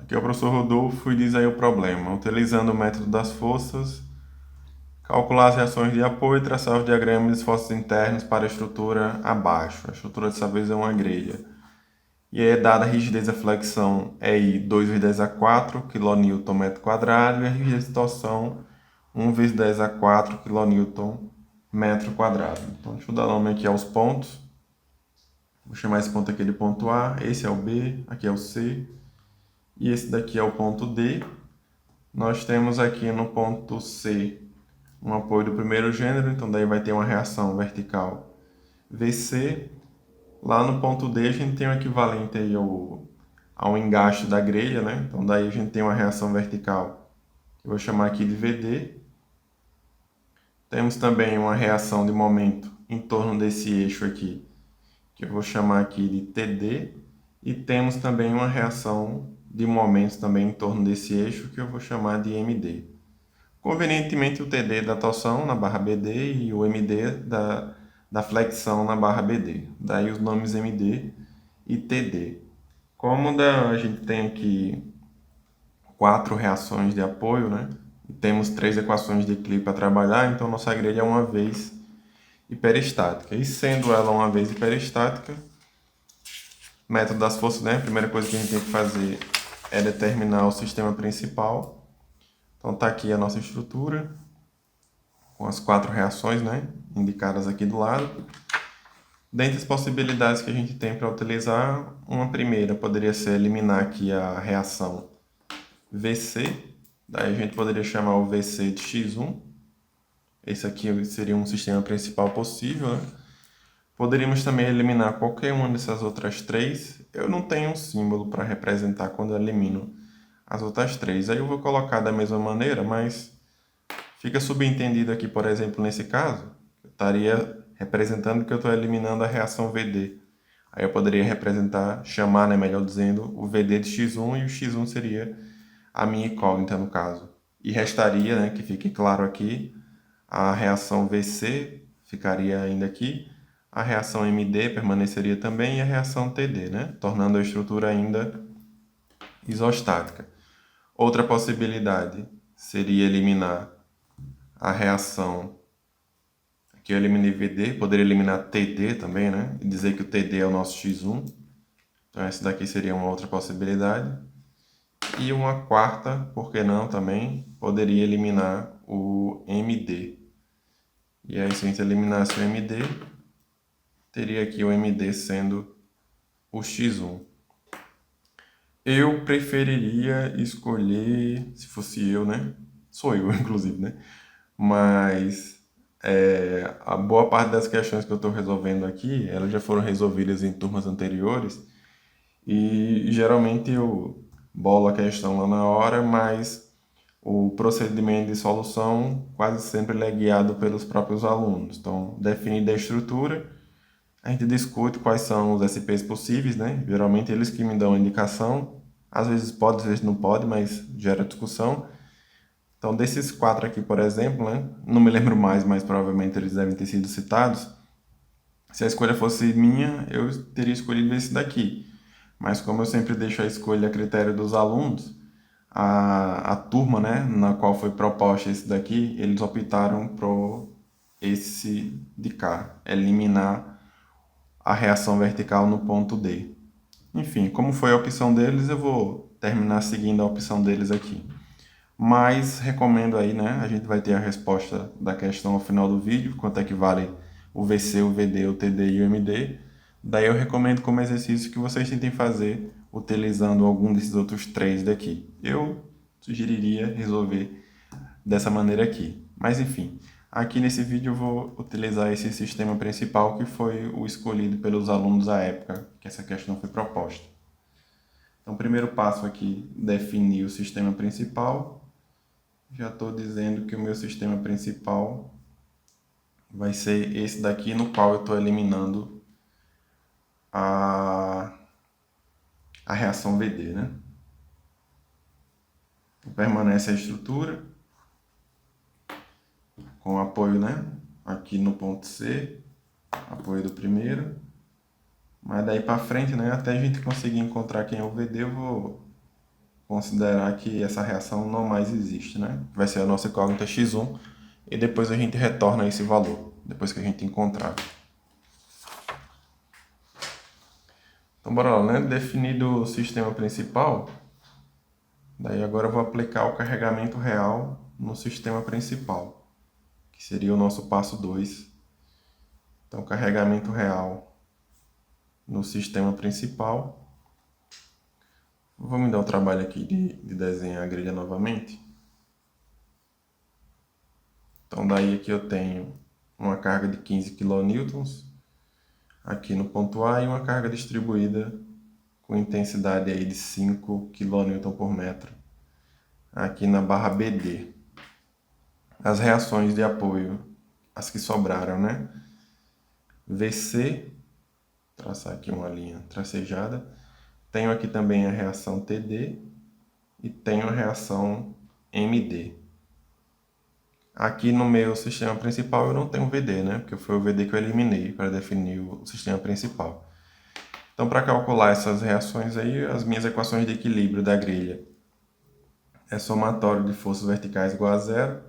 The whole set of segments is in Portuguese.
Aqui é o professor Rodolfo e diz aí o problema. Utilizando o método das forças, calcular as reações de apoio e traçar os diagramas de esforços internos para a estrutura abaixo. A estrutura dessa vez é uma grelha. E aí é dada a rigidez da flexão EI 2 vezes 10 a 4 kN metro quadrado e a rigidez de torção 1 vezes 10 a 4 kN metro quadrado. Então deixa eu dar nome aqui aos pontos. Vou chamar esse ponto aqui de ponto A, esse é o B, aqui é o C e esse daqui é o ponto D. Nós temos aqui no ponto C um apoio do primeiro gênero, então daí vai ter uma reação vertical VC. Lá no ponto D a gente tem o equivalente aí ao engaste da grelha, né? Então daí a gente tem uma reação vertical, que eu vou chamar aqui de VD. Temos também uma reação de momento em torno desse eixo aqui, que eu vou chamar aqui de TD. E temos também uma reação de momentos também em torno desse eixo, que eu vou chamar de MD. Convenientemente, o TD da torção na barra BD e o MD da flexão na barra BD. Daí os nomes MD e TD. Como a gente tem aqui 4 reações de apoio, né? E temos 3 equações de equilíbrio para trabalhar, então nossa grelha é uma vez hiperestática. E sendo ela uma vez hiperestática, método das forças, né? A primeira coisa que a gente tem que fazer é determinar o sistema principal. Então está aqui a nossa estrutura, com as 4 reações, né, indicadas aqui do lado. Dentre as possibilidades que a gente tem para utilizar, uma primeira poderia ser eliminar aqui a reação VC. Daí a gente poderia chamar o VC de X1. Esse aqui seria um sistema principal possível, né? Poderíamos também eliminar qualquer uma dessas outras 3. Eu não tenho um símbolo para representar quando eu elimino as outras 3. Aí eu vou colocar da mesma maneira, mas fica subentendido aqui, por exemplo, nesse caso, eu estaria representando que eu estou eliminando a reação VD. Aí eu poderia representar, chamar, né, melhor dizendo, o VD de X1 e o X1 seria a minha incógnita no caso. E restaria, né, que fique claro aqui, a reação VC ficaria ainda aqui, a reação MD permaneceria também e a reação TD, né, tornando a estrutura ainda isostática. Outra possibilidade seria eliminar a reação, aqui eu eliminei VD, poderia eliminar TD também, né? E dizer que o TD é o nosso X1. Então essa daqui seria uma outra possibilidade. E uma quarta, por que não também, poderia eliminar o MD. E aí se a gente eliminasse o MD, teria aqui o MD sendo o X1. Eu preferiria escolher, se fosse eu, né? Sou eu, inclusive, né? Mas a boa parte das questões que eu estou resolvendo aqui, elas já foram resolvidas em turmas anteriores e geralmente eu bolo a questão lá na hora, mas o procedimento de solução quase sempre ele é guiado pelos próprios alunos. Então, definida a estrutura, a gente discute quais são os SPs possíveis, né? Geralmente eles que me dão a indicação, às vezes pode, às vezes não pode, mas gera discussão. Então, desses 4 aqui, por exemplo, né? Não me lembro mais, mas provavelmente eles devem ter sido citados. Se a escolha fosse minha, eu teria escolhido esse daqui. Mas como eu sempre deixo a escolha a critério dos alunos, a turma, né, na qual foi proposta esse daqui, eles optaram por esse de cá, eliminar a reação vertical no ponto D. Enfim, como foi a opção deles, eu vou terminar seguindo a opção deles aqui. Mas recomendo aí, né? A gente vai ter a resposta da questão ao final do vídeo, quanto é que vale o VC, o VD, o TD e o MD. Daí eu recomendo como exercício que vocês tentem fazer utilizando algum desses outros 3 daqui. Eu sugeriria resolver dessa maneira aqui. Mas enfim, aqui nesse vídeo eu vou utilizar esse sistema principal que foi o escolhido pelos alunos à época que essa questão foi proposta. Então, o primeiro passo aqui, definir o sistema principal. Já estou dizendo que o meu sistema principal vai ser esse daqui, no qual eu estou eliminando a, a reação VD, né? Então, permanece a estrutura com apoio, né? Aqui no ponto C, apoio do primeiro. Mas daí para frente, né? Até a gente conseguir encontrar quem é o VD, eu vou considerar que essa reação não mais existe, né? Vai ser a nossa incógnita x1 e depois a gente retorna esse valor, depois que a gente encontrar. Então bora lá, né? Definido o sistema principal, daí agora eu vou aplicar o carregamento real no sistema principal, que seria o nosso passo 2. Então carregamento real no sistema principal. Vou me dar o trabalho aqui de desenhar a grelha novamente. Então daí aqui eu tenho uma carga de 15 kN aqui no ponto A e uma carga distribuída com intensidade aí de 5 kN por metro aqui na barra BD. As reações de apoio, as que sobraram, né? VC, traçar aqui uma linha tracejada. Tenho aqui também a reação TD e tenho a reação MD. Aqui no meu sistema principal eu não tenho VD, né? Porque foi o VD que eu eliminei para definir o sistema principal. Então, para calcular essas reações aí, as minhas equações de equilíbrio da grelha é somatório de forças verticais igual a zero,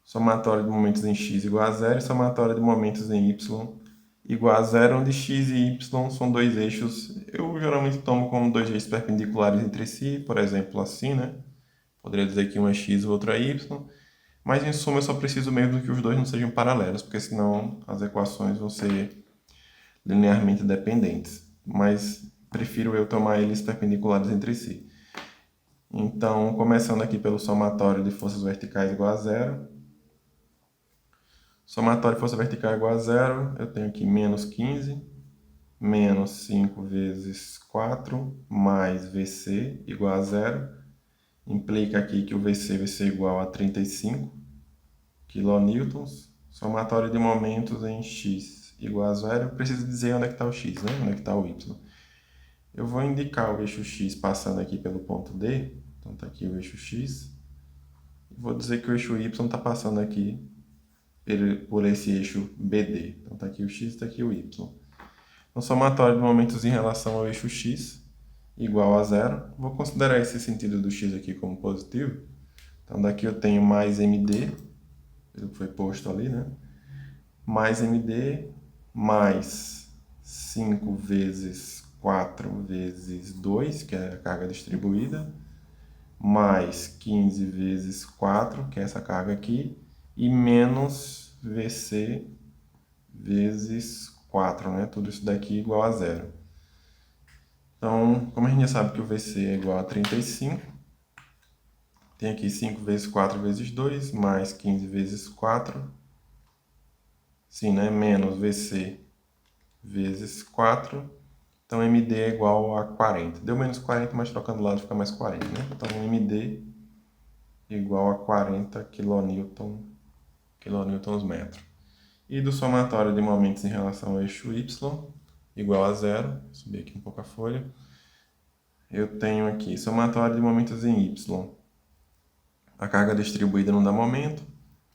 somatório de momentos em x igual a zero e somatório de momentos em y igual a zero, onde x e y são dois eixos. Eu geralmente tomo como dois eixos perpendiculares entre si, por exemplo, assim, né? Poderia dizer que um é x e o outro é y. Mas em suma eu só preciso mesmo que os dois não sejam paralelos, porque senão as equações vão ser linearmente dependentes. Mas prefiro eu tomar eles perpendiculares entre si. Então, começando aqui pelo somatório de forças verticais igual a zero. Somatório de força vertical igual a zero, eu tenho aqui menos 15, menos 5 vezes 4, mais VC igual a zero. Implica aqui que o VC vai ser igual a 35 kilonewtons. Somatório de momentos em x igual a zero. Eu preciso dizer onde é que está o x, né? Onde é que está o y. Eu vou indicar o eixo x passando aqui pelo ponto D. Então está aqui o eixo x. Vou dizer que o eixo y está passando aqui por esse eixo BD. Então está aqui o x e está aqui o y. Então, somatório de momentos em relação ao eixo x igual a zero. Vou considerar esse sentido do x aqui como positivo. Então daqui eu tenho mais md, pelo que foi posto ali, né? Mais md mais 5 vezes 4 vezes 2, que é a carga distribuída, mais 15 vezes 4, que é essa carga aqui, e menos VC vezes 4, né? Tudo isso daqui igual a zero. Então, como a gente já sabe que o VC é igual a 35, tem aqui 5 vezes 4 vezes 2, mais 15 vezes 4, sim, né? Menos VC vezes 4, então MD é igual a 40. Deu menos 40, mas trocando lado fica mais 40, né? Então MD igual a 40 kilonewtons metro. E do somatório de momentos em relação ao eixo Y, igual a zero, vou subir aqui um pouco a folha, eu tenho aqui somatório de momentos em Y. A carga distribuída não dá momento,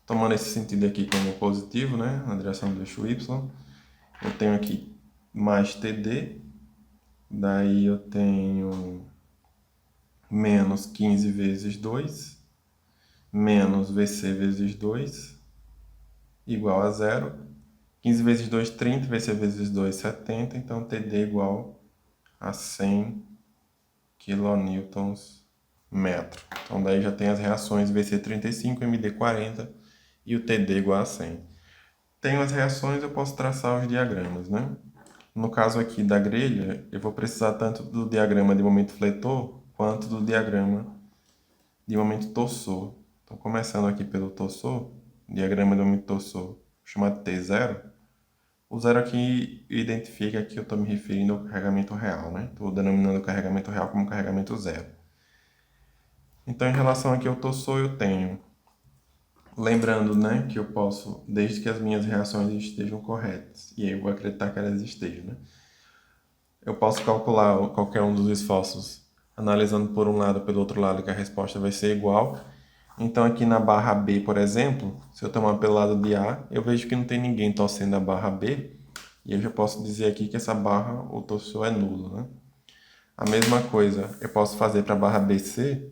tomando esse sentido aqui como positivo, né, na direção do eixo Y, eu tenho aqui mais TD, daí eu tenho menos 15 vezes 2, menos VC vezes 2, igual a zero. 15 vezes 2, 30, VC vezes 2, 70, então TD igual a 100 kilonewtons metro. Então daí já tem as reações VC 35, MD 40 e o TD igual a 100. Tenho as reações, eu posso traçar os diagramas, né? No caso aqui da grelha, eu vou precisar tanto do diagrama de momento fletor quanto do diagrama de momento torsor. Então, começando aqui pelo torsor, diagrama de momento torsor chamado T0, o zero aqui identifica que eu estou me referindo ao carregamento real, né? Estou denominando o carregamento real como carregamento zero. Então, em relação aqui ao torsor, eu tenho, lembrando, né, que eu posso, desde que as minhas reações estejam corretas, e aí eu vou acreditar que elas estejam, né? Eu posso calcular qualquer um dos esforços, analisando por um lado e pelo outro lado, que a resposta vai ser igual. Então, aqui na barra B, por exemplo, se eu tomar pelo lado de A, eu vejo que não tem ninguém torcendo a barra B, e eu já posso dizer aqui que essa barra, o torsor é nulo, né? A mesma coisa eu posso fazer para a barra BC.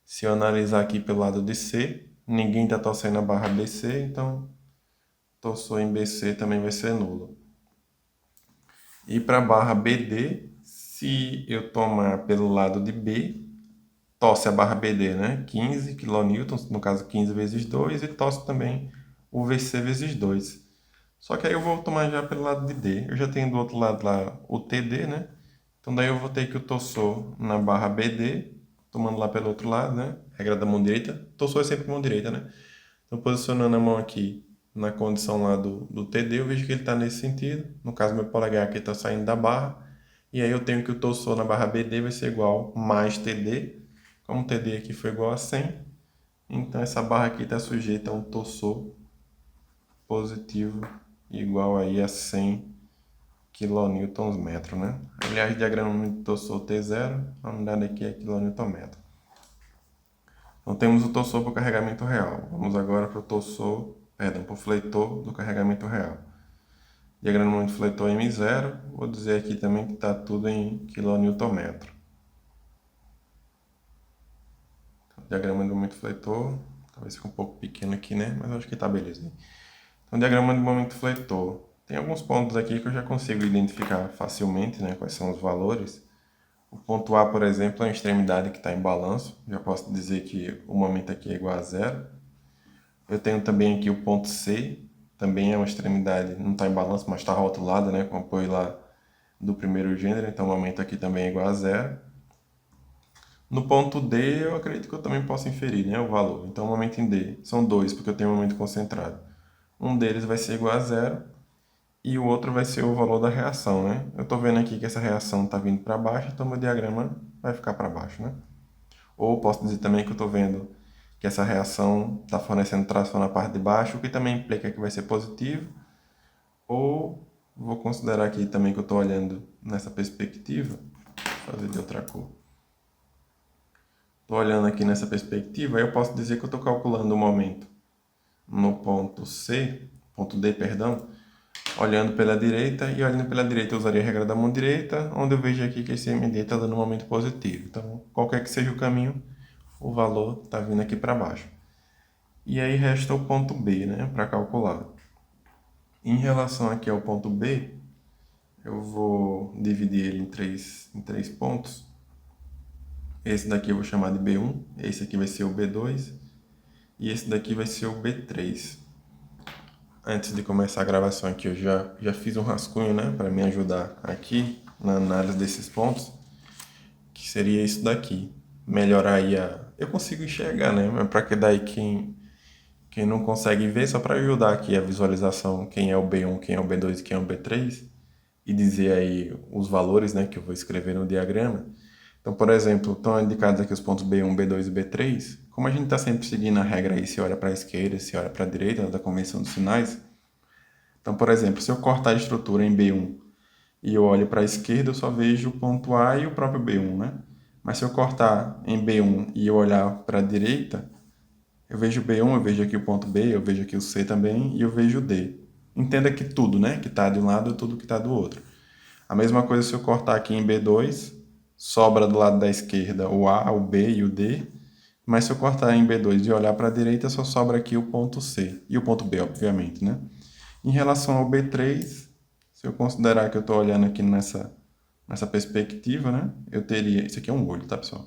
Se eu analisar aqui pelo lado de C, ninguém está torcendo a barra BC, então torçou em BC também vai ser nulo. E para a barra BD, se eu tomar pelo lado de B, torce a barra BD, né? 15 kN, no caso 15 vezes 2, e torce também o VC vezes 2. Só que aí eu vou tomar já pelo lado de D. Eu já tenho do outro lado lá o TD, né? Então daí eu vou ter que o torçou na barra BD, tomando lá pelo outro lado, né? Regra da mão direita. Torçou é sempre mão direita, né? Então posicionando a mão aqui na condição lá do TD, eu vejo que ele está nesse sentido. No caso, meu polegar aqui está saindo da barra. E aí eu tenho que o torçou na barra BD vai ser igual mais TD. Como o TD aqui foi igual a 100, então essa barra aqui está sujeita a um torçou positivo igual aí a 100 kN/metro, né? Aliás, diagrama de torçou T0, a unidade aqui é kN/metro. Então temos o torçou para o carregamento real. Vamos agora para o torçou, perdão, para o fleitor do carregamento real. Diagrama de fleitor M0, vou dizer aqui também que está tudo em kN/metro. Diagrama de momento fleitor, talvez fique um pouco pequeno aqui, né? Mas acho que tá beleza. Então, diagrama de momento fleitor. Tem alguns pontos aqui que eu já consigo identificar facilmente, né? Quais são os valores. O ponto A, por exemplo, é a extremidade que está em balanço. Já posso dizer que o momento aqui é igual a zero. Eu tenho também aqui o ponto C, também é uma extremidade, não está em balanço, mas está rotulada, né? Com apoio lá do primeiro gênero, então o momento aqui também é igual a zero. No ponto D, eu acredito que eu também posso inferir, né, o valor. Então, o momento em D são dois, porque eu tenho um momento concentrado. Um deles vai ser igual a zero e o outro vai ser o valor da reação, né? Eu estou vendo aqui que essa reação está vindo para baixo, então meu diagrama vai ficar para baixo, né? Ou posso dizer também que eu estou vendo que essa reação está fornecendo tração na parte de baixo, o que também implica que vai ser positivo. Ou vou considerar aqui também que eu estou olhando nessa perspectiva, vou fazer de outra cor. Estou olhando aqui nessa perspectiva, aí eu posso dizer que eu estou calculando o momento no ponto C, ponto D, perdão, olhando pela direita, e olhando pela direita eu usaria a regra da mão direita, onde eu vejo aqui que esse MD está dando um momento positivo. Então, qualquer que seja o caminho, o valor está vindo aqui para baixo. E aí resta o ponto B, né, para calcular. Em relação aqui ao ponto B, eu vou dividir ele em três pontos. Esse daqui eu vou chamar de B1, esse aqui vai ser o B2 e esse daqui vai ser o B3. Antes de começar a gravação aqui, eu já fiz um rascunho, né, para me ajudar aqui na análise desses pontos, que seria isso daqui. Melhorar aí eu consigo enxergar, né, mas para que daí quem não consegue ver, só para ajudar aqui a visualização, quem é o B1, quem é o B2 e quem é o B3, e dizer aí os valores, né, que eu vou escrever no diagrama. Então, por exemplo, estão indicados aqui os pontos B1, B2 e B3. Como a gente está sempre seguindo a regra aí, se olha para a esquerda, se olha para a direita, da convenção dos sinais. Então, por exemplo, se eu cortar a estrutura em B1 e eu olho para a esquerda, eu só vejo o ponto A e o próprio B1, né? Mas se eu cortar em B1 e eu olhar para a direita, eu vejo o B1, eu vejo aqui o ponto B, eu vejo aqui o C também e eu vejo o D. Entenda que tudo, né, que está de um lado é tudo que está do outro. A mesma coisa se eu cortar aqui em B2, sobra do lado da esquerda o A, o B e o D, mas se eu cortar em B2 e olhar para a direita, só sobra aqui o ponto C e o ponto B, obviamente, né? Em relação ao B3, se eu considerar que eu estou olhando aqui nessa perspectiva, né? Eu teria... Isso aqui é um olho, tá, pessoal?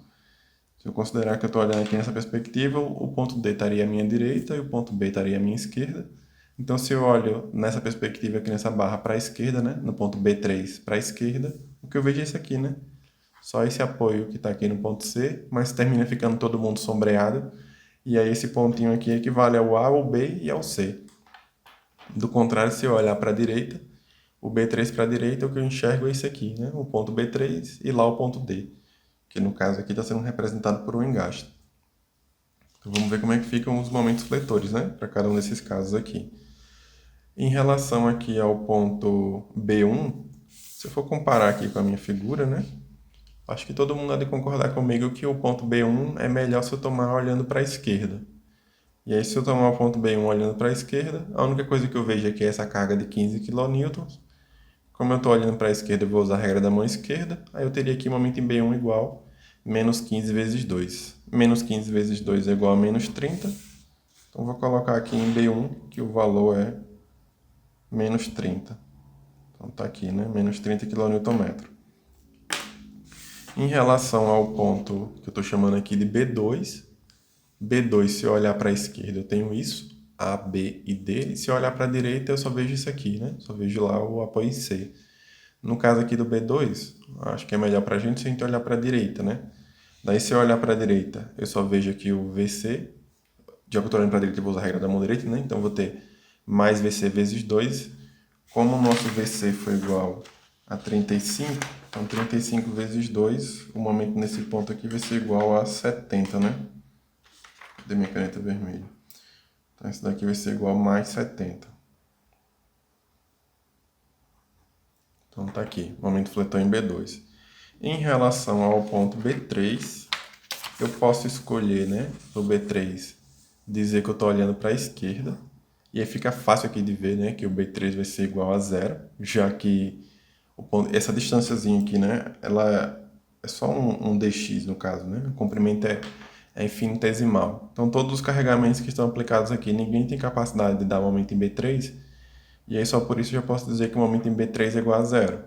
Se eu considerar que eu estou olhando aqui nessa perspectiva, o ponto D estaria à minha direita e o ponto B estaria à minha esquerda. Então, se eu olho nessa perspectiva aqui nessa barra para a esquerda, né? No ponto B3 para a esquerda, o que eu vejo é isso aqui, né? Só esse apoio que está aqui no ponto C, mas termina ficando todo mundo sombreado. E aí esse pontinho aqui equivale ao A, ao B e ao C. Do contrário, se eu olhar para a direita, o B3 para a direita, o que eu enxergo é esse aqui, né? O ponto B3 e lá o ponto D, que no caso aqui está sendo representado por um engaste. Então vamos ver como é que ficam os momentos fletores, né? Para cada um desses casos aqui. Em relação aqui ao ponto B1, se eu for comparar aqui com a minha figura, né? Acho que todo mundo há de concordar comigo que o ponto B1 é melhor se eu tomar olhando para a esquerda. E aí, se eu tomar o ponto B1 olhando para a esquerda, a única coisa que eu vejo aqui é essa carga de 15 kN. Como eu estou olhando para a esquerda, eu vou usar a regra da mão esquerda. Aí eu teria aqui o momento em B1 igual menos 15 vezes 2. Menos 15 vezes 2 é igual a menos 30. Então vou colocar aqui em B1 que o valor é menos 30. Então está aqui, né? Menos 30 kN. Em relação ao ponto que eu estou chamando aqui de B2, B2, se eu olhar para a esquerda, eu tenho isso, A, B e D. E se eu olhar para a direita, eu só vejo isso aqui, né? Só vejo lá o apoio em C. No caso aqui do B2, acho que é melhor para a gente se a gente olhar para a direita, né? Daí, se eu olhar para a direita, eu só vejo aqui o VC. Já que eu estou olhando para a direita, eu vou usar a regra da mão direita, né? Então, eu vou ter mais VC vezes 2. Como o nosso VC foi igual a 35, então 35 vezes 2, o momento nesse ponto aqui vai ser igual a 70, né? Cadê minha caneta vermelha? Então, esse daqui vai ser igual a mais 70. Então, tá aqui, momento fletor em B2. Em relação ao ponto B3, eu posso escolher, né, no B3, dizer que eu estou olhando para a esquerda. E aí fica fácil aqui de ver, né, que o B3 vai ser igual a zero, já que essa distânciazinha aqui, né, ela é só um dx no caso, né, o comprimento é infinitesimal. Então todos os carregamentos que estão aplicados aqui, ninguém tem capacidade de dar momento em B3, e aí só por isso eu já posso dizer que o momento em B3 é igual a zero.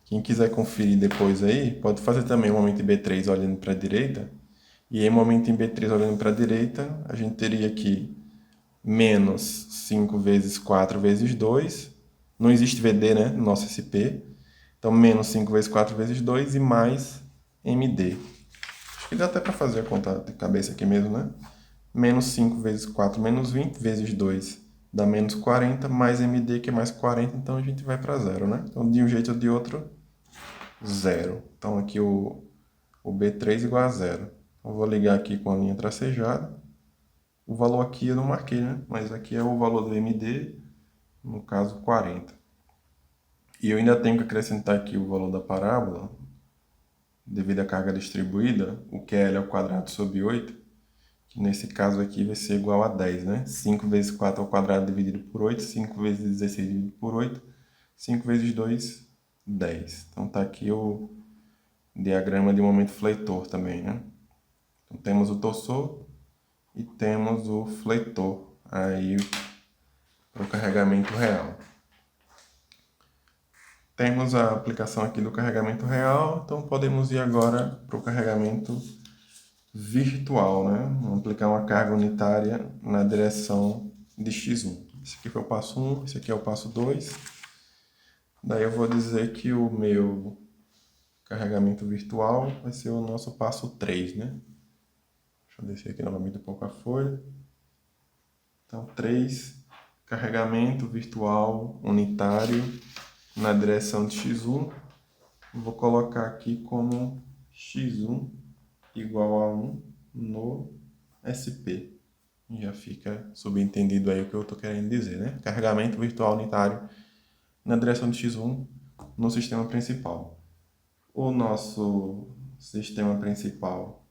Quem quiser conferir depois aí, pode fazer também o momento em B3 olhando para a direita, e aí momento em B3 olhando para a direita, a gente teria aqui menos 5 vezes 4 vezes 2. Não existe VD, né, no nosso SP. Então, menos 5 vezes 4 vezes 2 e mais MD. Acho que dá até para fazer a conta de cabeça aqui mesmo, né? Menos 5 vezes 4, menos 20 vezes 2 dá menos 40, mais MD que é mais 40, então a gente vai para zero, né? Então, de um jeito ou de outro, zero. Então, aqui o B3 igual a zero. Eu vou ligar aqui com a linha tracejada. O valor aqui eu não marquei, né? Mas aqui é o valor do MD, no caso 40. E eu ainda tenho que acrescentar aqui o valor da parábola, devido à carga distribuída, o QL ao quadrado sobre 8, que nesse caso aqui vai ser igual a 10, né? 5 vezes 4 ao quadrado dividido por 8, 5 vezes 16 dividido por 8, 5 vezes 2, 10. Então tá aqui o diagrama de momento fleitor também, né? Então temos o torsor e temos o fleitor aí para o carregamento real. Temos a aplicação aqui do carregamento real, então podemos ir agora para o carregamento virtual, né? Vamos aplicar uma carga unitária na direção de x1. Esse aqui foi o passo 1, esse aqui é o passo 2. Daí eu vou dizer que o meu carregamento virtual vai ser o nosso passo 3, né? Deixa eu descer aqui novamente um pouco a folha. Então, 3, carregamento virtual unitário na direção de x1. Vou colocar aqui como x1 igual a 1 no SP. Já fica subentendido aí o que eu estou querendo dizer, né? Carregamento virtual unitário na direção de x1 no sistema principal. O nosso sistema principal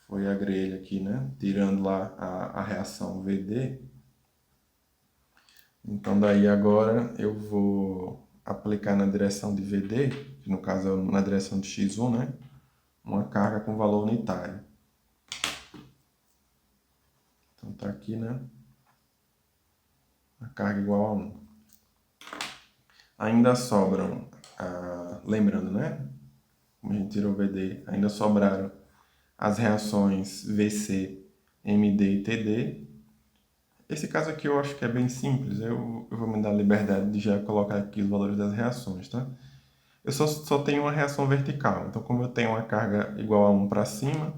foi a grelha aqui, né? Tirando lá a reação VD. Então daí agora eu vou aplicar na direção de VD, que no caso é na direção de x1, né? Uma carga com valor unitário. Então tá aqui, né? A carga igual a 1. Ainda sobram, lembrando, né? Como a gente tirou o VD, ainda sobraram as reações VC, MD e TD. Esse caso aqui eu acho que é bem simples, eu vou me dar a liberdade de já colocar aqui os valores das reações, tá? Eu só tenho uma reação vertical, então como eu tenho uma carga igual a 1 para cima,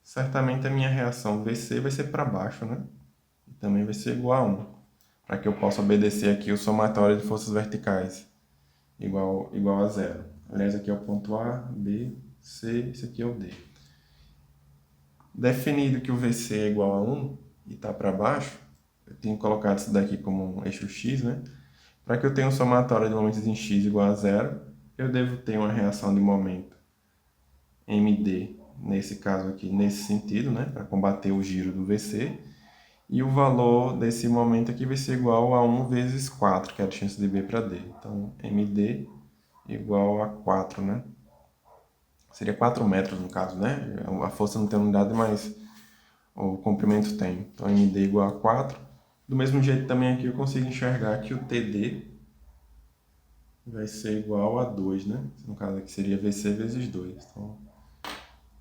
certamente a minha reação VC vai ser para baixo, né? E também vai ser igual a 1, para que eu possa obedecer aqui o somatório de forças verticais, igual a zero. Aliás, aqui é o ponto A, B, C, esse aqui é o D. Definido que o VC é igual a 1 e está para baixo, eu tenho colocado isso daqui como um eixo X, né? Para que eu tenha um somatório de momentos em X igual a zero, eu devo ter uma reação de momento MD, nesse caso aqui, nesse sentido, né? Para combater o giro do VC. E o valor desse momento aqui vai ser igual a 1 vezes 4, que é a distância de B para D. Então, MD igual a 4, né? Seria 4 metros no caso, né? A força não tem unidade, mas o comprimento tem. Então, MD igual a 4. Do mesmo jeito também aqui eu consigo enxergar que o TD vai ser igual a 2, né? No caso aqui seria VC vezes 2. Então,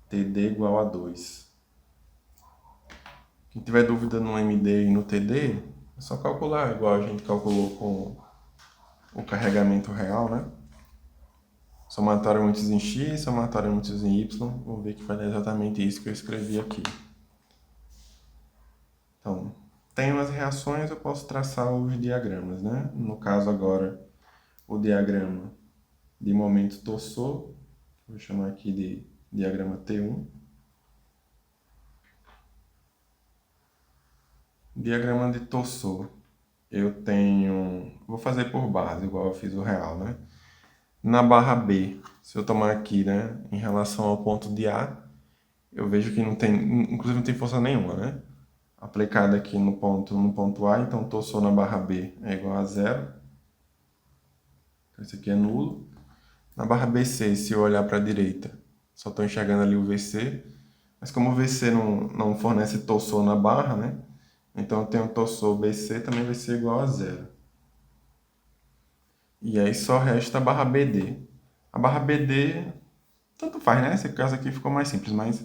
TD igual a 2. Quem tiver dúvida no MD e no TD, é só calcular, igual a gente calculou com o carregamento real, né? Somatório múltiplos em x, somatório múltiplos em y. Vou ver que vai dar exatamente isso que eu escrevi aqui. Então, tenho as reações, eu posso traçar os diagramas, né? No caso agora, o diagrama de momento torsor, vou chamar aqui de diagrama T1. Diagrama de torsor, eu tenho... Vou fazer por base, igual eu fiz o real, né? Na barra B, se eu tomar aqui, né, em relação ao ponto de A, eu vejo que não tem, inclusive não tem força nenhuma, né? Aplicada aqui no ponto A, então torsor na barra B é igual a zero. Então isso aqui é nulo. Na barra BC, se eu olhar para a direita, só estou enxergando ali o VC, mas como o VC não fornece torsor na barra, né? Então eu tenho torsor BC também vai ser igual a zero. E aí só resta a barra BD. A barra BD, tanto faz, né? Esse caso aqui ficou mais simples, mas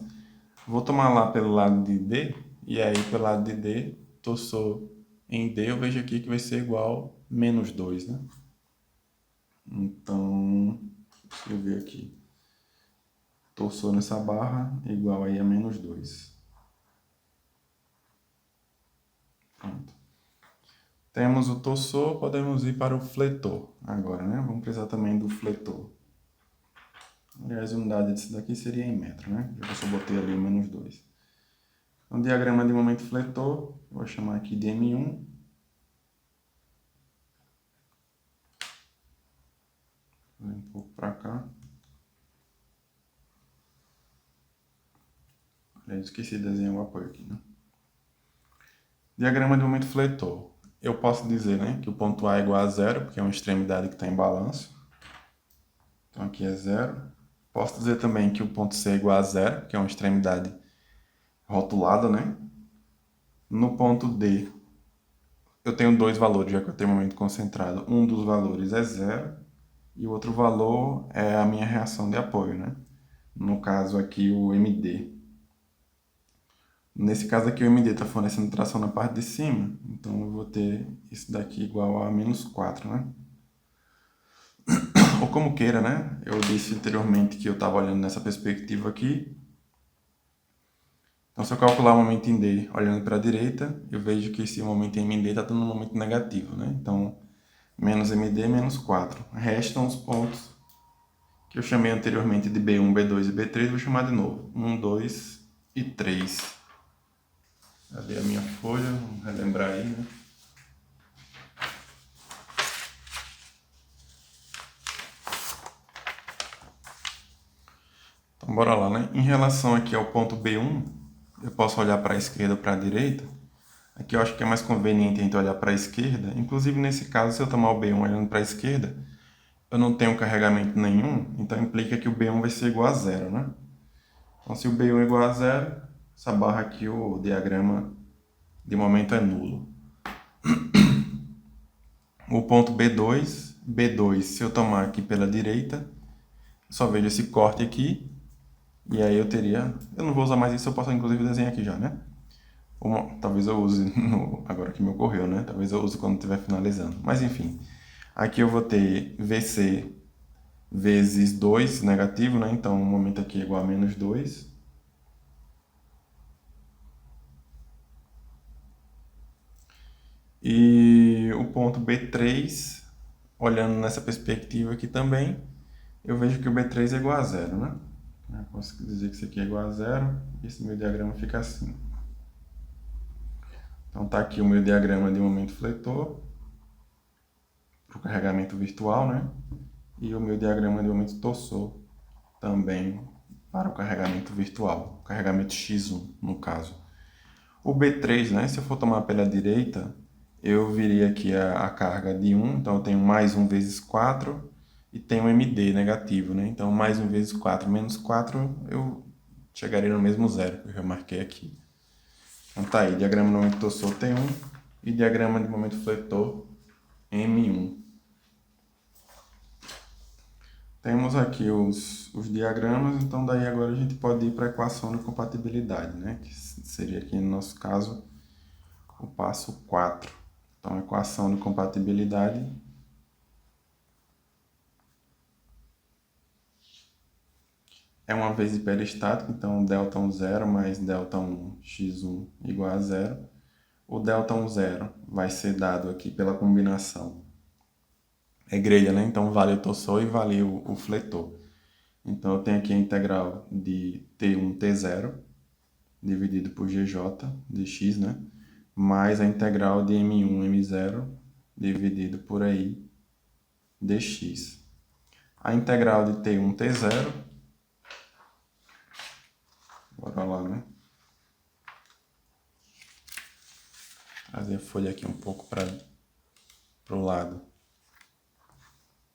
vou tomar lá pelo lado de D, e aí pelo lado de D, torsor em D, eu vejo aqui que vai ser igual a menos 2, né? Então, deixa eu ver aqui. Torsor nessa barra igual aí a menos 2. Pronto. Temos o torsor, podemos ir para o fletor agora, né? Vamos precisar também do fletor. Aliás, a unidade disso daqui seria em metro, né? Eu só botei ali o menos 2. Então, diagrama de momento fletor, vou chamar aqui de M1. Vou um pouco para cá. Aliás, esqueci de desenhar o apoio aqui, né? Diagrama de momento fletor. Eu posso dizer, né, que o ponto A é igual a zero, porque é uma extremidade que está em balanço. Então aqui é zero. Posso dizer também que o ponto C é igual a zero, que é uma extremidade rotulada, né? No ponto D, eu tenho dois valores, já que eu tenho momento concentrado. Um dos valores é zero e o outro valor é a minha reação de apoio, né? No caso aqui, o MD. Nesse caso aqui, o MD está fornecendo tração na parte de cima, então eu vou ter isso daqui igual a menos 4, né? Ou como queira, né? Eu disse anteriormente que eu estava olhando nessa perspectiva aqui. Então, se eu calcular o momento em D olhando para a direita, eu vejo que esse momento em MD está dando um momento negativo, né? Então, menos MD, menos 4. Restam os pontos que eu chamei anteriormente de B1, B2 e B3, vou chamar de novo. 1, 2 e 3. Cadê a minha folha? Vamos relembrar aí, né? Então, bora lá, né? Em relação aqui ao ponto B1, eu posso olhar para a esquerda ou para a direita. Aqui eu acho que é mais conveniente a gente olhar para a esquerda. Inclusive, nesse caso, se eu tomar o B1 olhando para a esquerda, eu não tenho carregamento nenhum, então implica que o B1 vai ser igual a zero, né? Então, se o B1 é igual a zero, essa barra aqui, o diagrama de momento é nulo. O ponto B2, se eu tomar aqui pela direita, só vejo esse corte aqui, e aí eu teria... Eu não vou usar mais isso, eu posso inclusive desenhar aqui já, né? Talvez eu use agora que me ocorreu, né? Talvez eu use quando estiver finalizando. Mas enfim, aqui eu vou ter VC vezes 2 negativo, né? Então o momento aqui é igual a menos 2. E o ponto B3, olhando nessa perspectiva aqui também, eu vejo que o B3 é igual a zero, né? Eu posso dizer que isso aqui é igual a zero, e esse meu diagrama fica assim. Então tá aqui o meu diagrama de momento fletor, para o carregamento virtual, né? E o meu diagrama de momento torsor, também para o carregamento virtual, carregamento X1 no caso. O B3, né? Se eu for tomar pela direita, eu viria aqui a carga de 1, então eu tenho mais 1 vezes 4 e tenho MD negativo, né? Então mais 1 vezes 4 menos 4, eu chegaria no mesmo zero que eu já marquei aqui. Então tá aí, diagrama de momento torsor T1 e diagrama de momento fletor M1. Temos aqui os diagramas, então daí agora a gente pode ir para a equação de compatibilidade, né? Que seria aqui no nosso caso o passo 4. Então, a equação de compatibilidade é uma vez hiperestática, então Δ1 zero mais Δ1 x1 igual a zero. O Δ1 zero vai ser dado aqui pela combinação. É grelha, né? Então vale o torsor e vale o fletor. Então eu tenho aqui a integral de T1 T0 dividido por GJ de x, né? Mais a integral de M1 M0 dividido por AI dx. A integral de T1 T0, bora lá, né? Trazer a folha aqui um pouco para o lado.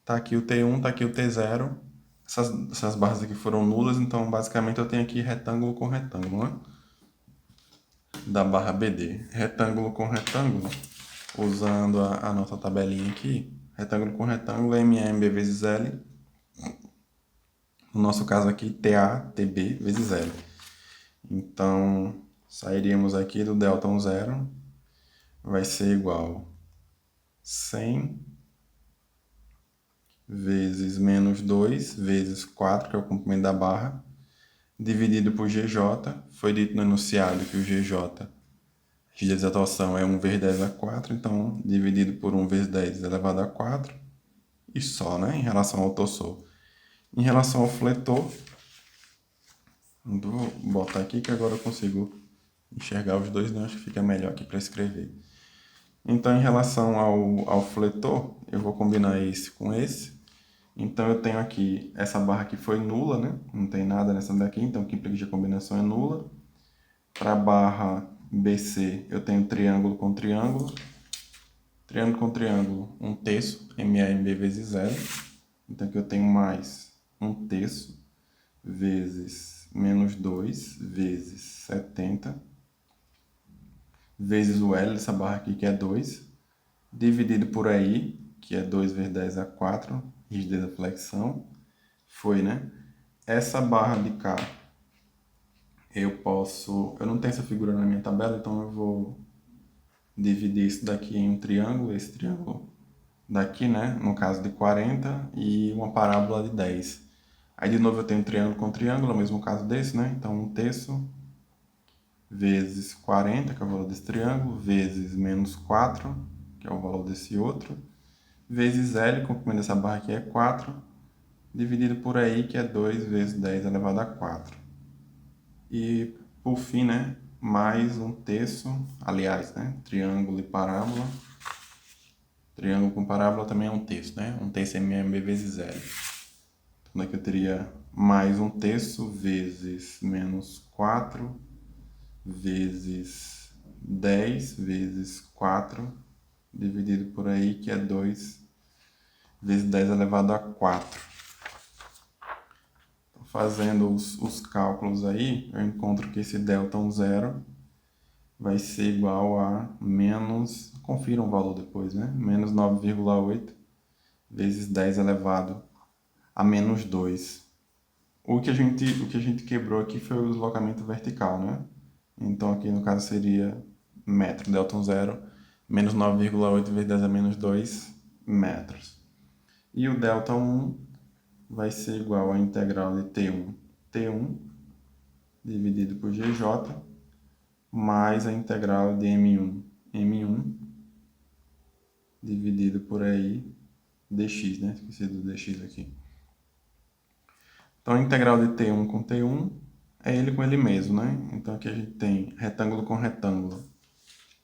Tá aqui o T1, tá aqui o T0. Essas barras aqui foram nulas, então basicamente eu tenho aqui retângulo com retângulo, né? Da barra BD. Retângulo com retângulo, usando a nossa tabelinha aqui. Retângulo com retângulo é MB vezes L. No nosso caso aqui, TA, TB vezes L. Então, sairíamos aqui do Δ1 zero, vai ser igual 100 vezes menos 2 vezes 4, que é o comprimento da barra, dividido por GJ. Foi dito no enunciado que o GJ, x de atuação, é 1 vezes 10 a 4, então dividido por 1 vezes 10 elevado a 4, e só, né, em relação ao torsor. Em relação ao fletor, vou botar aqui que agora eu consigo enxergar os dois, né? Acho que fica melhor aqui para escrever. Então, em relação ao fletor, eu vou combinar esse com esse. Então, eu tenho aqui, essa barra aqui foi nula, né? Não tem nada nessa daqui, então o que implica que a combinação é nula. Para a barra BC, eu tenho triângulo com triângulo. Triângulo com triângulo, 1/3, MAMB vezes zero. Então, aqui eu tenho mais 1/3 vezes menos 2 vezes 70 vezes o L, essa barra aqui que é 2, dividido por AI, que é 2 vezes 10 a 4, rigidez da flexão, foi, né? Essa barra de cá, eu não tenho essa figura na minha tabela, então eu vou dividir isso daqui em um triângulo, esse triângulo daqui, né? No caso de 40, e uma parábola de 10. Aí de novo eu tenho triângulo com triângulo, é o mesmo caso desse, né? Então 1/3 vezes 40, que é o valor desse triângulo, vezes menos 4, que é o valor desse outro, vezes L, o comprimento dessa barra aqui é 4, dividido por AI, que é 2 vezes 10 elevado a 4. E, por fim, né, mais 1/3, aliás, né, triângulo e parábola. Triângulo com parábola também é 1/3, né? 1/3 MB vezes L. Então, aqui eu teria mais 1/3 vezes menos 4 vezes 10 vezes 4 dividido por aí, que é 2 vezes 10 elevado a 4. Então, fazendo os cálculos aí, eu encontro que esse Δ1 zero vai ser igual a menos, confira o valor depois, né? Menos 9,8 vezes 10 elevado a menos 2. O que a gente quebrou aqui foi o deslocamento vertical, né? Então aqui no caso seria metro, Δ1 zero, menos 9,8 vezes 10 a menos 2 metros. E o Δ1 vai ser igual à integral de T1 dividido por GJ, mais a integral de M1 dividido por aí dx, né? Esqueci do dx aqui. Então, a integral de T1 com T1 é ele com ele mesmo, né? Então, aqui a gente tem retângulo com retângulo,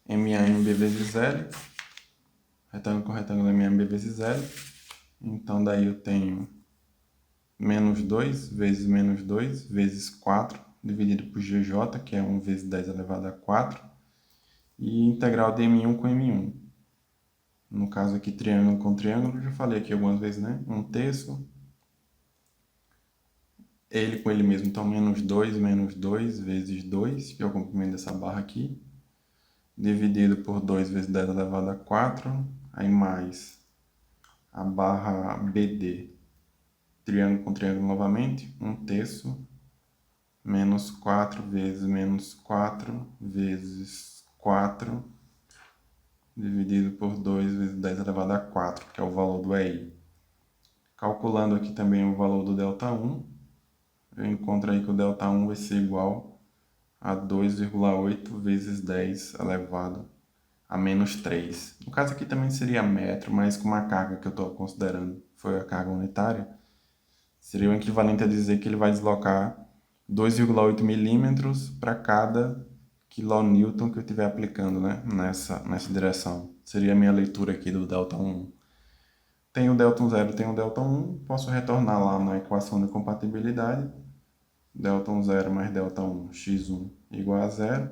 MAMB vezes L. Retângulo com retângulo, MAMB vezes L. Então, daí eu tenho menos 2 vezes menos 2 vezes 4, dividido por GJ, que é 1 vezes 10 elevado a 4, e integral de M1 com M1. No caso aqui, triângulo com triângulo, já falei aqui algumas vezes, né? 1/3. Ele com ele mesmo, então menos 2 vezes 2, que é o comprimento dessa barra aqui, dividido por 2 vezes 10 elevado a 4, aí mais a barra BD, triângulo com triângulo novamente, 1/3, menos 4 vezes menos 4 vezes 4, dividido por 2 vezes 10 elevado a 4, que é o valor do EI. Calculando aqui também o valor do ΔI, eu encontro aí que o ΔI vai ser igual a 2,8 vezes 10 elevado a menos 3. No caso aqui também seria metro, mas com uma carga que eu estou considerando foi a carga unitária, seria o equivalente a dizer que ele vai deslocar 2,8 milímetros para cada quilonewton que eu estiver aplicando, né, nessa direção. Seria a minha leitura aqui do ΔI. Tem o ΔI0, tem o ΔI, posso retornar lá na equação de compatibilidade. ΔI0 mais ΔI, x1 igual a 0,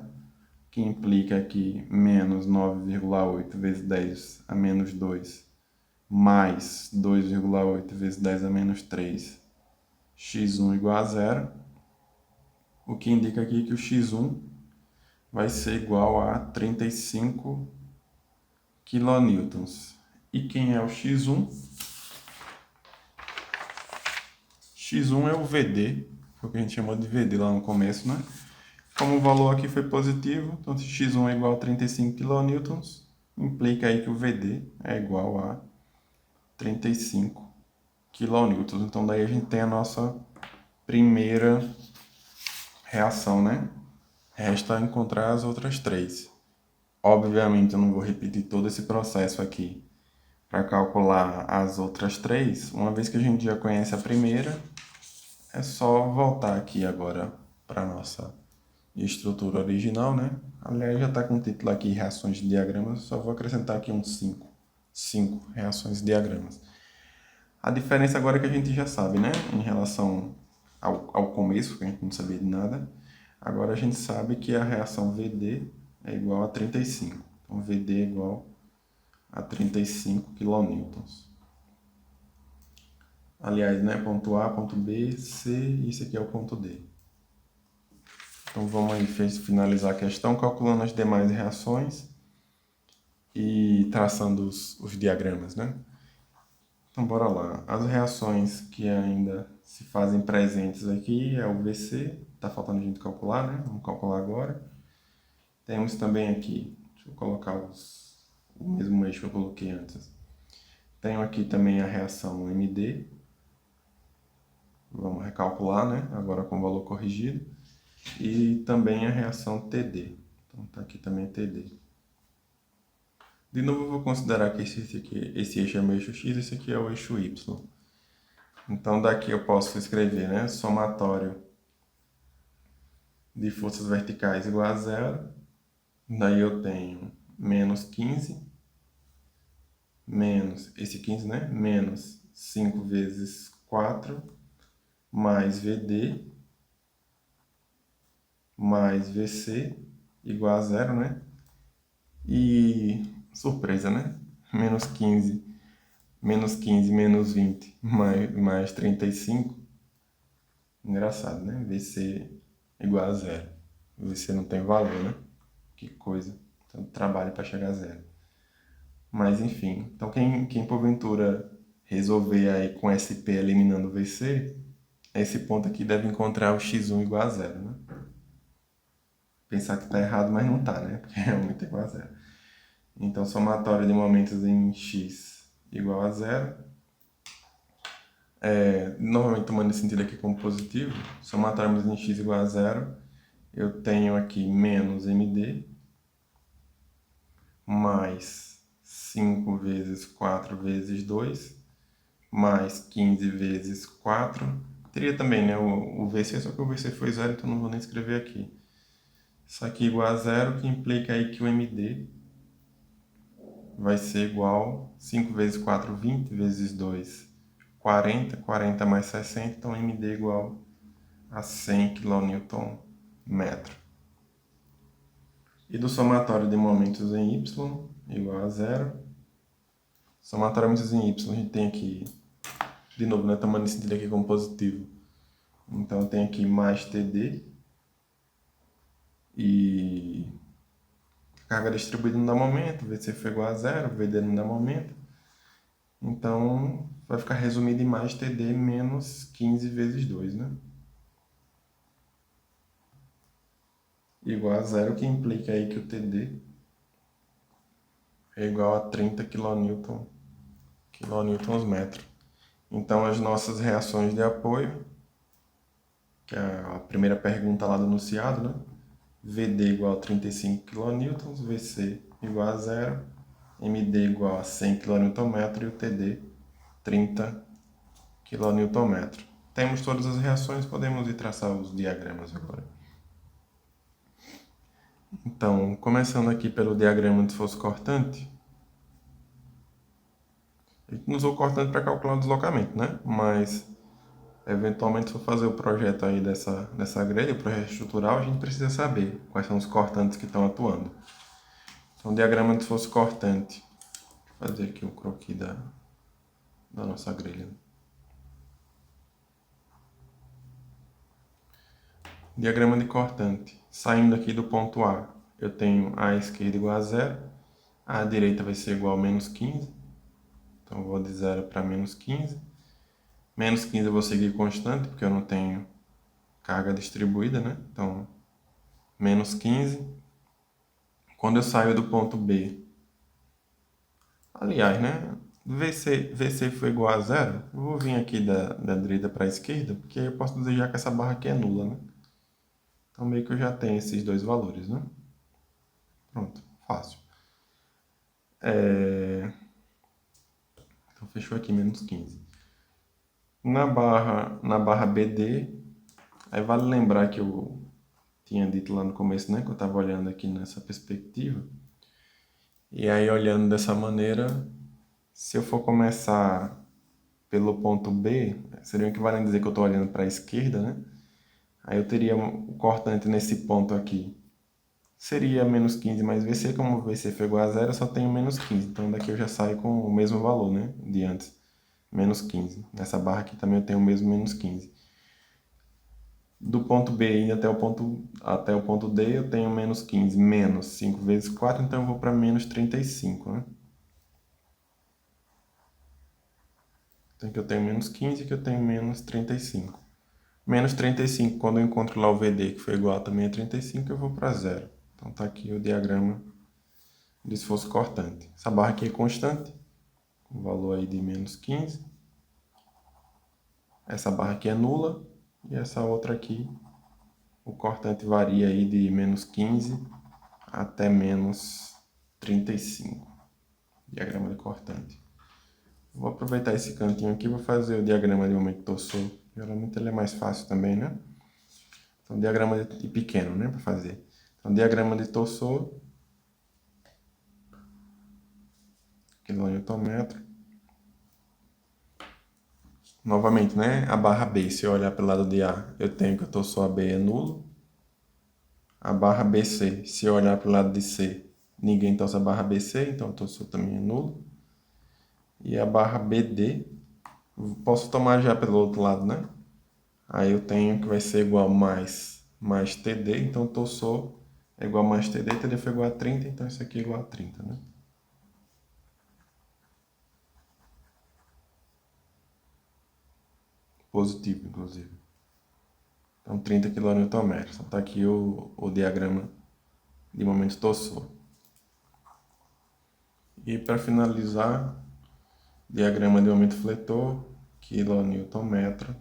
que implica aqui menos 9,8 vezes 10 a menos 2, mais 2,8 vezes 10 a menos 3, x1 igual a 0, o que indica aqui que o x1 vai ser igual a 35 kN. E quem é o x1? X1 é o VD, foi o que a gente chamou de VD lá no começo, né? Como o valor aqui foi positivo, então se x1 é igual a 35 kN, implica aí que o VD é igual a 35 kN. Então daí a gente tem a nossa primeira reação, né? Resta encontrar as outras três. Obviamente eu não vou repetir todo esse processo aqui para calcular as outras três. Uma vez que a gente já conhece a primeira, é só voltar aqui agora para a nossa estrutura original, né? Aliás, já está com o título aqui, reações de diagramas, só vou acrescentar aqui uns 5 reações de diagramas. A diferença agora é que a gente já sabe, né? Em relação ao começo, que a gente não sabia de nada, agora a gente sabe que a reação VD é igual a 35. Então, VD é igual a 35 kN. Aliás, né? Ponto A, ponto B, C, e isso aqui é o ponto D. Então vamos aí finalizar a questão calculando as demais reações e traçando os diagramas, né? Então bora lá. As reações que ainda se fazem presentes aqui é o VC, tá faltando a gente calcular, né? Vamos calcular agora. Temos também aqui, deixa eu colocar o mesmo eixo que eu coloquei antes. Tenho aqui também a reação MD. Vamos recalcular, né? Agora com o valor corrigido. E também a reação TD. Então tá aqui também TD. De novo, eu vou considerar que esse eixo é o meu eixo X, esse aqui é o eixo Y. Então, daqui eu posso escrever, né? Somatório de forças verticais igual a 0. Daí eu tenho menos 15, menos esse 15, né? Menos 5 vezes 4, mais VD, mais VC, igual a 0, né? E, surpresa, né? Menos 15 menos 20, mais 35. Engraçado, né? VC igual a 0. VC não tem valor, né? Que coisa. Tanto trabalho para chegar a 0. Mas enfim. Então quem porventura resolver aí com SP eliminando o VC, esse ponto aqui deve encontrar o x1 igual a 0, né? Pensar que está errado, mas não está, né? Porque realmente é igual a 0. Então, somatório de momentos em x igual a 0. Novamente tomando esse sentido aqui como positivo, somatórios em x igual a 0, eu tenho aqui menos MD, mais 5 vezes 4 vezes 2, mais 15 vezes 4. Teria também, né, o VC, só que o VC foi 0, então não vou nem escrever aqui. Isso aqui igual a 0, que implica aí que o MD vai ser igual 5 vezes 4, 20, vezes 2, 40, 40 mais 60, então MD igual a 100 kN metro. E do somatório de momentos em y igual a zero. Somatório de momentos em y, a gente tem aqui, de novo, né, tomando esse sentido aqui como positivo. Então tem aqui mais TD. E carga distribuída não dá momento, VC foi igual a zero, VD não dá momento. Então vai ficar resumido em mais TD menos 15 vezes 2, né? Igual a zero, que implica aí que o TD é igual a 30 quilonewtons metro. Então as nossas reações de apoio, que é a primeira pergunta lá do enunciado, né? VD igual a 35 kN, VC igual a zero, MD igual a 100 kN e o TD 30 kN. Temos todas as reações, podemos ir traçar os diagramas agora. Então, começando aqui pelo diagrama de esforço cortante, a gente não usou o cortante para calcular o deslocamento, né? Mas, eventualmente, se for fazer o projeto aí dessa grelha, o projeto estrutural, a gente precisa saber quais são os cortantes que estão atuando. Então, diagrama de esforço cortante. Vou fazer aqui o croquis da nossa grelha. Diagrama de cortante. Saindo aqui do ponto A, eu tenho A esquerda igual a zero, A direita vai ser igual a menos 15. Então, eu vou de 0 para menos 15. Menos 15 eu vou seguir constante, porque eu não tenho carga distribuída, né? Então, menos 15. Quando eu saio do ponto B, aliás, né? VC foi igual a zero. Eu vou vir aqui da direita para a esquerda, porque eu posso desejar que essa barra aqui é nula, né? Então, meio que eu já tenho esses dois valores, né? Pronto, fácil. Então, fechou aqui, menos 15. Na barra BD, aí vale lembrar que eu tinha dito lá no começo, né? Que eu estava olhando aqui nessa perspectiva. E aí, olhando dessa maneira, se eu for começar pelo ponto B, seria o equivalente a dizer que eu estou olhando para a esquerda, né? Aí eu teria o cortante nesse ponto aqui. Seria menos 15 mais VC, como o VC foi igual a zero, eu só tenho menos 15. Então daqui eu já saio com o mesmo valor, né? De antes. Menos 15. Nessa barra aqui também eu tenho o mesmo menos 15. Do ponto B indo até o ponto D, eu tenho menos 15. Menos 5 vezes 4, então eu vou para menos 35, né? Então aqui eu tenho menos 15 e aqui eu tenho menos 35. Menos 35, quando eu encontro lá o VD, que foi igual também a 35, eu vou para zero. Então tá aqui o diagrama de esforço cortante. Essa barra aqui é constante, com o valor aí de menos 15. Essa barra aqui é nula, e essa outra aqui, o cortante varia aí de menos 15 até menos 35. Diagrama de cortante. Vou aproveitar esse cantinho aqui e vou fazer o diagrama de momento torçor. Geralmente ele é mais fácil também, né? Então, diagrama de pequeno, né? Para fazer. Então, diagrama de torçor. Quilonewton-metro. Novamente, né? A barra B, se eu olhar pelo lado de A, eu tenho que o torçor AB é nulo. A barra BC, se eu olhar pelo lado de C, ninguém torce a barra BC, então o torçor também é nulo. E a barra BD, posso tomar já pelo outro lado, né? Aí eu tenho que vai ser igual mais TD, então o torçor é igual a mais TD, TD foi igual a 30, então isso aqui é igual a 30, né? Positivo, inclusive. Então, 30 kN. Então, está aqui o diagrama de momento torçor. E para finalizar, diagrama de momento fletor, kN/metro.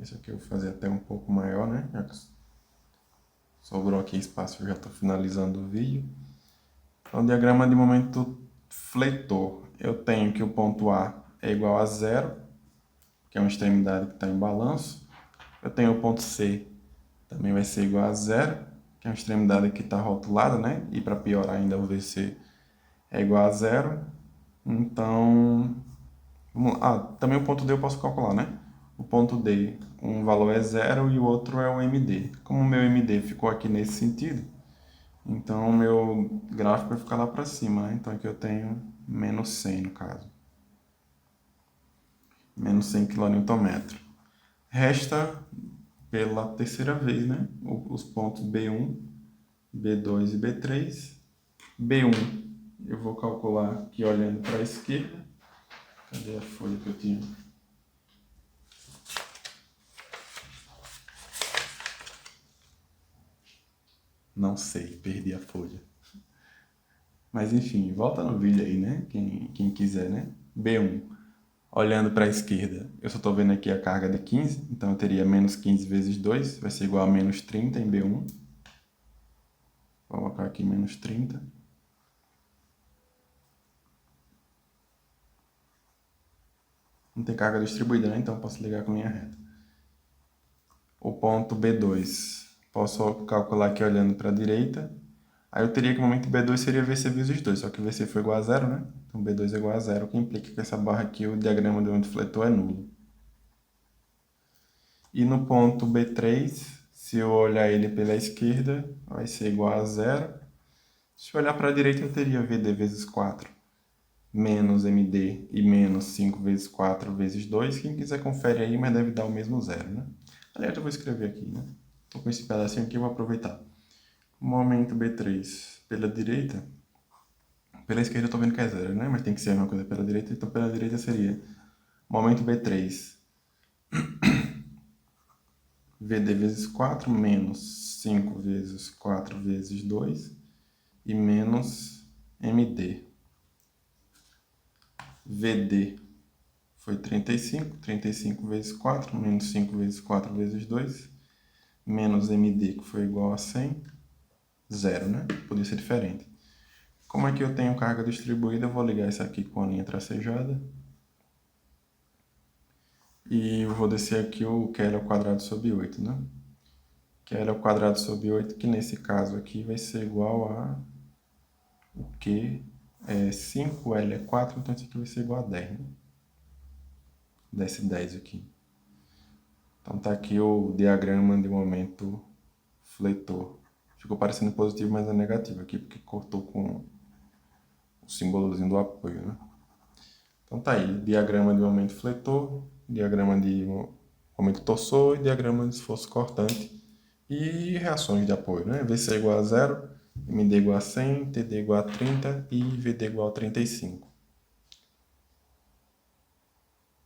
Esse aqui eu vou fazer até um pouco maior, né? Já que sobrou aqui espaço, eu já estou finalizando o vídeo. Então, diagrama de momento fletor. Eu tenho que o ponto A é igual a zero, que é uma extremidade que está em balanço. Eu tenho o ponto C, também vai ser igual a zero, que é uma extremidade que está rotulada, né? E para piorar ainda, o VC é igual a zero. Então, também o ponto D eu posso calcular, né? O ponto D, um valor é zero e o outro é o MD. Como o meu MD ficou aqui nesse sentido, Então, o meu gráfico vai ficar lá para cima, né? Então, aqui eu tenho menos 100 no caso. Menos 100 kN. Resta, pela terceira vez, né? Os pontos B1, B2 e B3. B1, eu vou calcular aqui olhando para a esquerda. Cadê a folha que eu tinha? Não sei, perdi a folha. Mas enfim, volta no vídeo aí, né? Quem quiser, né? B1, olhando para a esquerda, eu só estou vendo aqui a carga de 15, então eu teria menos 15 vezes 2, vai ser igual a menos 30 em B1. Vou colocar aqui menos 30. Não tem carga distribuída, né? Então eu posso ligar com linha reta. O ponto B2, posso calcular aqui olhando para a direita. Aí eu teria que o momento B2 seria VC vezes 2, só que VC foi igual a zero, né? Então B2 é igual a zero, o que implica que essa barra aqui, o diagrama do momento fletor é nulo. E no ponto B3, se eu olhar ele pela esquerda, vai ser igual a zero. Se eu olhar para a direita, eu teria VD vezes 4 menos MD e menos 5 vezes 4 vezes 2. Quem quiser confere aí, mas deve dar o mesmo zero, né? Aliás, eu vou escrever aqui, né? Estou com esse pedacinho aqui, eu vou aproveitar. Momento B3 pela direita. Pela esquerda eu estou vendo que é zero, né? Mas tem que ser a mesma coisa pela direita. Então, pela direita seria momento B3 VD vezes 4 menos 5 vezes 4 vezes 2 e menos MD. VD foi 35, 35 vezes 4, menos 5 vezes 4 vezes 2, menos MD, que foi igual a 100, zero, né? Podia ser diferente. Como é que eu tenho carga distribuída, eu vou ligar isso aqui com a linha tracejada. E eu vou descer aqui o QL ao quadrado sobre 8, né? QL ao quadrado sobre 8, que nesse caso aqui vai ser igual a o Q é 5, L é 4, então isso aqui vai ser igual a 10, né? Desce 10 aqui. Então tá aqui o diagrama de momento fletor. Ficou parecendo positivo, mas é negativo aqui, porque cortou com o símbolozinho do apoio, né? Então tá aí, diagrama de momento fletor, diagrama de momento torsor e diagrama de esforço cortante. E reações de apoio, né? VC igual a 0, MD igual a 100, TD igual a 30 e VD igual a 35.